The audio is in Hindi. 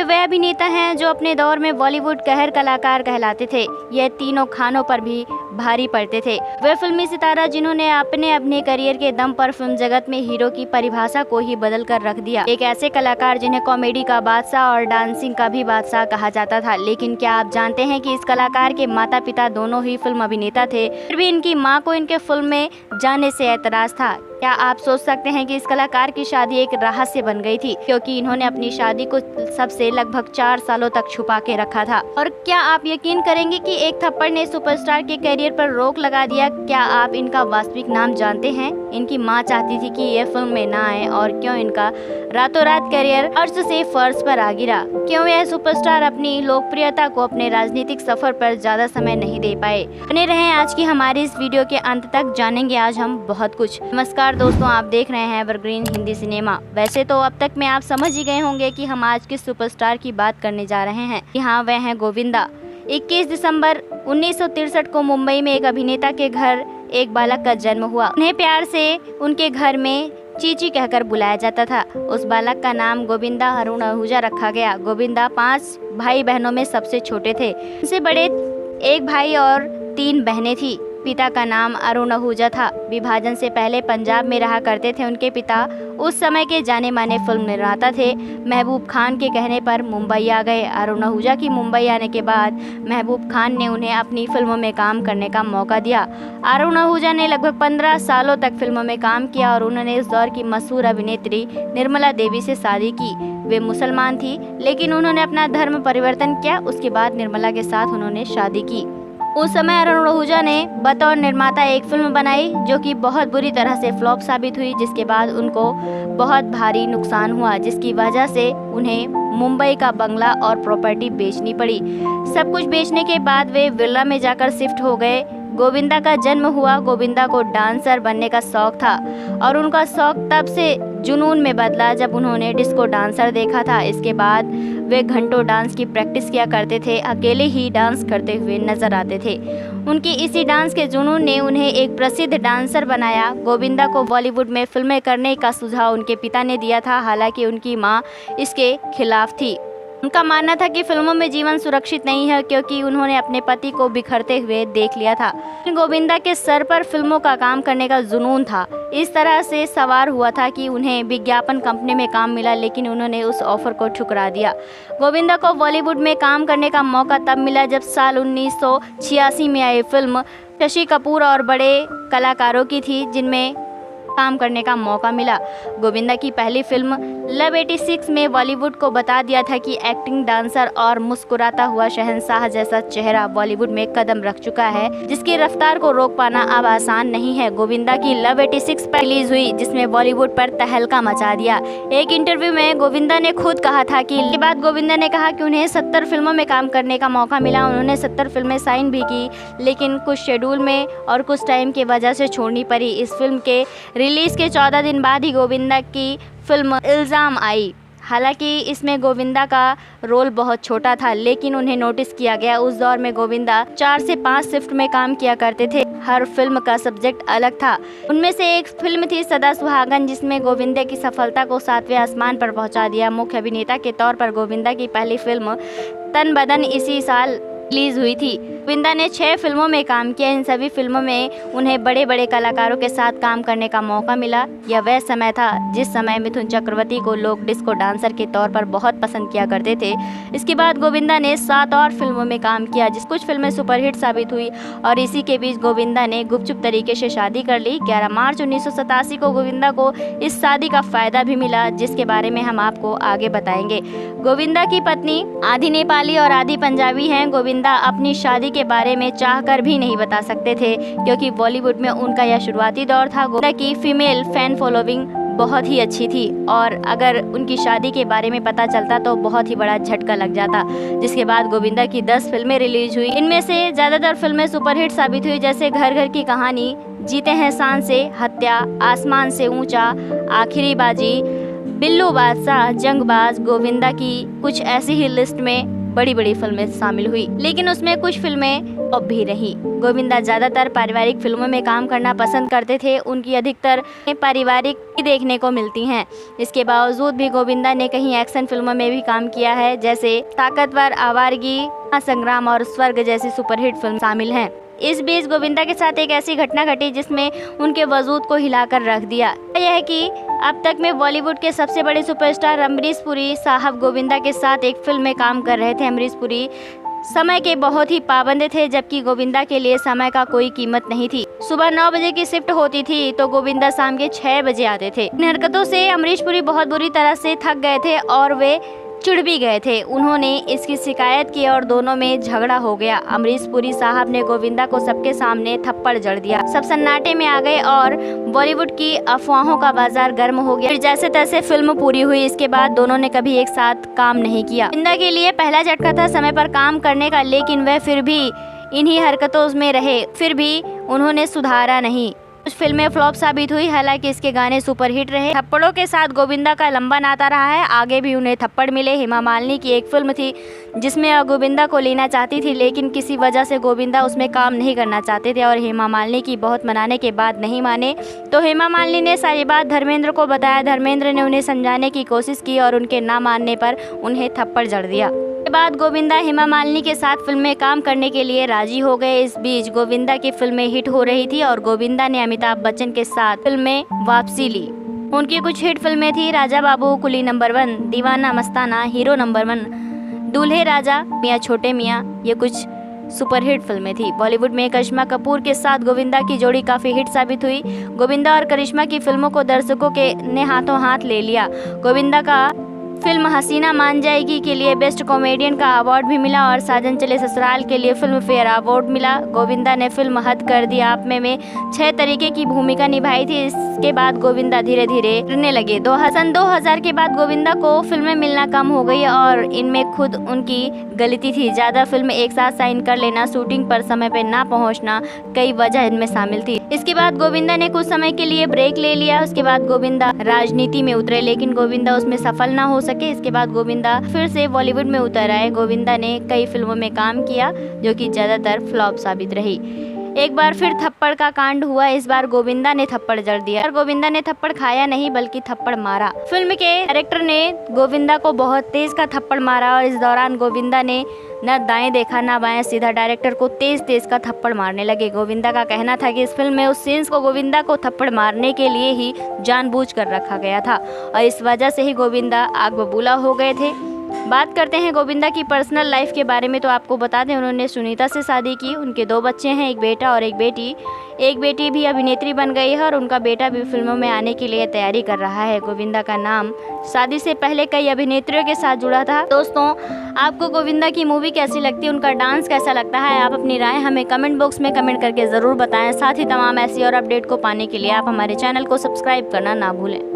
वे अभिनेता हैं जो अपने दौर में बॉलीवुड कहर कलाकार कहलाते थे। ये तीनों खानों पर भी भारी पड़ते थे। वे फिल्मी सितारा जिन्होंने अपने करियर के दम पर फिल्म जगत में हीरो की परिभाषा को ही बदल कर रख दिया। एक ऐसे कलाकार जिन्हें कॉमेडी का बादशाह और डांसिंग का भी बादशाह कहा जाता था। लेकिन क्या आप जानते हैं कि इस कलाकार के माता पिता दोनों ही फिल्म अभिनेता थे, फिर भी इनकी मां को इनके फिल्म में जाने से ऐतराज था। क्या आप सोच सकते हैं कि इस कलाकार की शादी एक रहस्य बन गई थी, क्योंकि इन्होंने अपनी शादी को सबसे लगभग 4 सालों तक छुपा के रखा था। और क्या आप यकीन करेंगे कि एक थप्पड़ ने सुपरस्टार के करियर पर रोक लगा दिया। क्या आप इनका वास्तविक नाम जानते हैं? इनकी मां चाहती थी कि ये फिल्म में ना आए, और क्यों इनका रातों रात करियर अर्श से फर्श पर आ गिरा। क्यों यह सुपरस्टार अपनी लोकप्रियता को अपने राजनीतिक सफर पर ज्यादा समय नहीं दे पाए। बने रहें आज की हमारी इस वीडियो के अंत तक, जानेंगे आज हम बहुत कुछ। नमस्कार दोस्तों, आप देख रहे हैं एवरग्रीन हिंदी सिनेमा। वैसे तो अब तक में आप समझ ही गए होंगे कि हम आज किस सुपरस्टार की बात करने जा रहे हैं। यहाँ वह हैं गोविंदा। 21 दिसंबर 1963 को मुंबई में एक अभिनेता के घर एक बालक का जन्म हुआ। उन्हें प्यार से उनके घर में चीची कहकर बुलाया जाता था। उस बालक का नाम गोविंदा अरुण आहूजा रखा गया। गोविंदा 5 भाई बहनों में सबसे छोटे थे। उनसे बड़े एक भाई और 3 बहनें थी। पिता का नाम अरुण आहूजा था। विभाजन से पहले पंजाब में रहा करते थे। उनके पिता उस समय के जाने माने फिल्म निर्माता थे। महबूब खान के कहने पर मुंबई आ गए। अरुण आहूजा की मुंबई आने के बाद महबूब खान ने उन्हें अपनी फिल्मों में काम करने का मौका दिया। अरुण आहूजा ने लगभग 15 सालों तक फिल्मों में काम किया और उन्होंने इस दौर की मशहूर अभिनेत्री निर्मला देवी से शादी की। वे मुसलमान थी, लेकिन उन्होंने अपना धर्म परिवर्तन किया। उसके बाद निर्मला के साथ उन्होंने शादी की। उस समय अरुण आहूजा ने बतौर निर्माता एक फिल्म बनाई जो कि बहुत बुरी तरह से फ्लॉप साबित हुई, जिसके बाद उनको बहुत भारी नुकसान हुआ, जिसकी वजह से उन्हें मुंबई का बंगला और प्रॉपर्टी बेचनी पड़ी। सब कुछ बेचने के बाद वे विला में जाकर शिफ्ट हो गए। गोविंदा का जन्म हुआ। गोविंदा को डांसर बनने का शौक था और उनका शौक तब से जुनून में बदला जब उन्होंने डिस्को डांसर देखा था। इसके बाद वे घंटों डांस की प्रैक्टिस किया करते थे। अकेले ही डांस करते हुए नजर आते थे। उनकी इसी डांस के जुनून ने उन्हें एक प्रसिद्ध डांसर बनाया। गोविंदा को बॉलीवुड में फिल्में करने का सुझाव उनके पिता ने दिया था, हालांकि उनकी मां इसके खिलाफ थी। उनका मानना था कि फिल्मों में जीवन सुरक्षित नहीं है, क्योंकि उन्होंने अपने पति को बिखरते हुए देख लिया था। गोविंदा के सर पर फिल्मों का काम करने का जुनून था। इस तरह से सवार हुआ था कि उन्हें विज्ञापन कंपनी में काम मिला, लेकिन उन्होंने उस ऑफर को ठुकरा दिया। गोविंदा को बॉलीवुड में काम करने का मौका तब मिला जब साल 1986 में आई फिल्म शशि कपूर और बड़े कलाकारों की थी, जिनमें काम करने का मौका मिला। गोविंदा की पहली फिल्म लव 86 में बॉलीवुड को बता दिया था कि एक्टिंग, डांसर और मुस्कुराता हुआ शहंशाह जैसा चेहरा बॉलीवुड में कदम रख चुका है, जिसकी रफ्तार को रोक पाना अब आसान नहीं है। गोविंदा की लव 86 पर रिलीज हुई, जिसमें बॉलीवुड पर तहलका मचा दिया। एक इंटरव्यू में गोविंदा ने खुद कहा था कि इसके बाद गोविंदा ने कहा कि उन्हें 70 फिल्मों में काम करने का मौका मिला। उन्होंने 70 फिल्में साइन भी की, लेकिन कुछ शेड्यूल में और कुछ टाइम की वजह से छोड़नी पड़ी। इस फिल्म के रिलीज के 14 दिन बाद ही गोविंदा की फिल्म इल्जाम आई। हालांकि इसमें गोविंदा का रोल बहुत छोटा था, लेकिन उन्हें नोटिस किया गया। उस दौर में गोविंदा 4 से 5 शिफ्ट में काम किया करते थे। हर फिल्म का सब्जेक्ट अलग था। उनमें से एक फिल्म थी सदा सुहागन, जिसमें गोविंदा की सफलता को 7वें आसमान पर पहुंचा दिया। मुख्य अभिनेता के तौर पर गोविंदा की पहली फिल्म तन बदन इसी साल रिलीज हुई थी। गोविंदा ने 6 फिल्मों में काम किया। इन सभी फिल्मों में उन्हें बड़े बड़े कलाकारों के साथ काम करने का मौका मिला। यह वह समय था जिस समय मिथुन चक्रवर्ती को लोग डिस्को डांसर के तौर पर बहुत पसंद किया करते थे। इसके बाद गोविंदा ने 7 और फिल्मों में काम किया, जिस कुछ फिल्में सुपरहिट साबित हुई, और इसी के बीच गोविंदा ने गुपचुप तरीके से शादी कर ली। 11 मार्च 1987 को गोविंदा को इस शादी का फायदा भी मिला, जिसके बारे में हम आपको आगे बताएंगे। गोविंदा की पत्नी आधी नेपाली और आधी पंजाबी हैं। गोविंदा अपनी शादी के बारे में चाहकर भी नहीं बता सकते थे, क्योंकि बॉलीवुड में उनका यह शुरुआती दौर था। गोविंदा की फीमेल फैन फॉलोइंग बहुत ही अच्छी थी, और अगर उनकी शादी के बारे में पता चलता तो बहुत ही बड़ा झटका लग जाता। जिसके बाद गोविंदा की 10 फिल्में रिलीज हुई। इनमें से ज़्यादातर फिल्में सुपरहिट साबित हुई, जैसे घर घर की कहानी, जीते हैं शान से, हत्या, आसमान से ऊंचा, आखिरी बाजी, बिल्लू बादशाह, जंगबाज। गोविंदा की कुछ ऐसी ही लिस्ट में बड़ी बड़ी फिल्में शामिल हुई, लेकिन उसमें कुछ फिल्में अब भी रही। गोविंदा ज्यादातर पारिवारिक फिल्मों में काम करना पसंद करते थे। उनकी अधिकतर पारिवारिक देखने को मिलती हैं। इसके बावजूद भी गोविंदा ने कई एक्शन फिल्मों में भी काम किया है, जैसे ताकतवर, आवारगी, संग्राम और स्वर्ग जैसी सुपरहिट फिल्म शामिल हैं। इस बीच गोविंदा के साथ एक ऐसी घटना घटी जिसमें उनके वजूद को हिलाकर रख दिया। यह है कि अब तक में बॉलीवुड के सबसे बड़े सुपरस्टार अमरीश पुरी साहब गोविंदा के साथ एक फिल्म में काम कर रहे थे। अमरीश पुरी समय के बहुत ही पाबंद थे, जबकि गोविंदा के लिए समय का कोई कीमत नहीं थी। सुबह 9 बजे की शिफ्ट होती थी तो गोविंदा शाम के 6 बजे आते थे। इन हरकतों से अमरीश पुरी बहुत बुरी तरह से थक गए थे और वे चिढ़ भी गए थे। उन्होंने इसकी शिकायत की और दोनों में झगड़ा हो गया। अमरीश पुरी साहब ने गोविंदा को सबके सामने थप्पड़ जड़ दिया। सब सन्नाटे में आ गए और बॉलीवुड की अफवाहों का बाजार गर्म हो गया। फिर जैसे तैसे फिल्म पूरी हुई। इसके बाद दोनों ने कभी एक साथ काम नहीं किया। गोविंदा के लिए पहला झटका था समय पर काम करने का, लेकिन वह फिर भी इन्हीं हरकतों में रहे। फिर भी उन्होंने सुधारा नहीं। कुछ फिल्में फ्लॉप साबित हुई, हालांकि इसके गाने सुपरहिट रहे। थप्पड़ों के साथ गोविंदा का लंबा नाता रहा है। आगे भी उन्हें थप्पड़ मिले। हेमा मालिनी की एक फिल्म थी जिसमें गोविंदा को लेना चाहती थी, लेकिन किसी वजह से गोविंदा उसमें काम नहीं करना चाहते थे और हेमा मालिनी की बहुत मनाने के बाद नहीं माने। तो हेमा मालिनी ने सारी बात धर्मेंद्र को बताया। धर्मेंद्र ने उन्हें समझाने की कोशिश की और उनके ना मानने पर उन्हें थप्पड़ जड़ दिया। के बाद गोविंदा हेमा मालिनी के साथ फिल्म में काम करने के लिए राजी हो गए। इस बीच गोविंदा की फिल्में हिट हो रही थी और गोविंदा ने अमिताभ बच्चन के साथ फिल्म में वापसी ली। उनकी कुछ हिट फिल्में थी राजा बाबू, कुली नंबर 1, दीवाना मस्ताना, हीरो नंबर 1, दूल्हे राजा, मियाँ छोटे मियाँ, ये कुछ सुपरहिट फिल्में थी। बॉलीवुड में करिश्मा कपूर के साथ गोविंदा की जोड़ी काफी हिट साबित हुई। गोविंदा और करिश्मा की फिल्मों को दर्शकों ने हाथों हाथ ले लिया। गोविंदा का फिल्म हसीना मान जाएगी के लिए बेस्ट कॉमेडियन का अवार्ड भी मिला और साजन चले ससुराल के लिए फिल्म फेयर अवार्ड मिला। गोविंदा ने फिल्म हद कर दी आप में 6 तरीके की भूमिका निभाई थी। इसके बाद गोविंदा धीरे धीरे गिरने लगे। 2000 के बाद गोविंदा को फिल्में मिलना कम हो गई और इनमें खुद उनकी गलती थी। ज़्यादा फिल्म एक साथ साइन कर लेना, शूटिंग पर समय पर ना पहुँचना, कई वजह इनमें शामिल थी। इसके बाद गोविंदा ने कुछ समय के लिए ब्रेक ले लिया। उसके बाद गोविंदा राजनीति में उतरे, लेकिन गोविंदा उसमें सफल ना हो सके। इसके बाद गोविंदा फिर से बॉलीवुड में उतर आए। गोविंदा ने कई फिल्मों में काम किया जो कि ज्यादातर फ्लॉप साबित रही। एक बार फिर थप्पड़ का कांड हुआ। इस बार गोविंदा ने थप्पड़ जड़ दिया और गोविंदा ने थप्पड़ खाया नहीं बल्कि थप्पड़ मारा। फिल्म के डायरेक्टर ने गोविंदा को बहुत तेज का थप्पड़ मारा और इस दौरान गोविंदा ने न दाएं देखा न बाएं, सीधा डायरेक्टर को तेज का थप्पड़ मारने लगे। गोविंदा का कहना था कि इस फिल्म में उस सीन्स को गोविंदा को थप्पड़ मारने के लिए ही जानबूझकर रखा गया था और इस वजह से ही गोविंदा आग बबूला हो गए थे। बात करते हैं गोविंदा की पर्सनल लाइफ के बारे में, तो आपको बता दें उन्होंने सुनीता से शादी की। उनके 2 बच्चे हैं, एक बेटा और एक बेटी। एक बेटी भी अभिनेत्री बन गई है और उनका बेटा भी फिल्मों में आने के लिए तैयारी कर रहा है। गोविंदा का नाम शादी से पहले कई अभिनेत्रियों के साथ जुड़ा था। दोस्तों, आपको गोविंदा की मूवी कैसी लगती है, उनका डांस कैसा लगता है, आप अपनी राय हमें कमेंट बॉक्स में कमेंट करके ज़रूर बताएं। साथ ही तमाम ऐसी और अपडेट को पाने के लिए आप हमारे चैनल को सब्सक्राइब करना ना भूलें।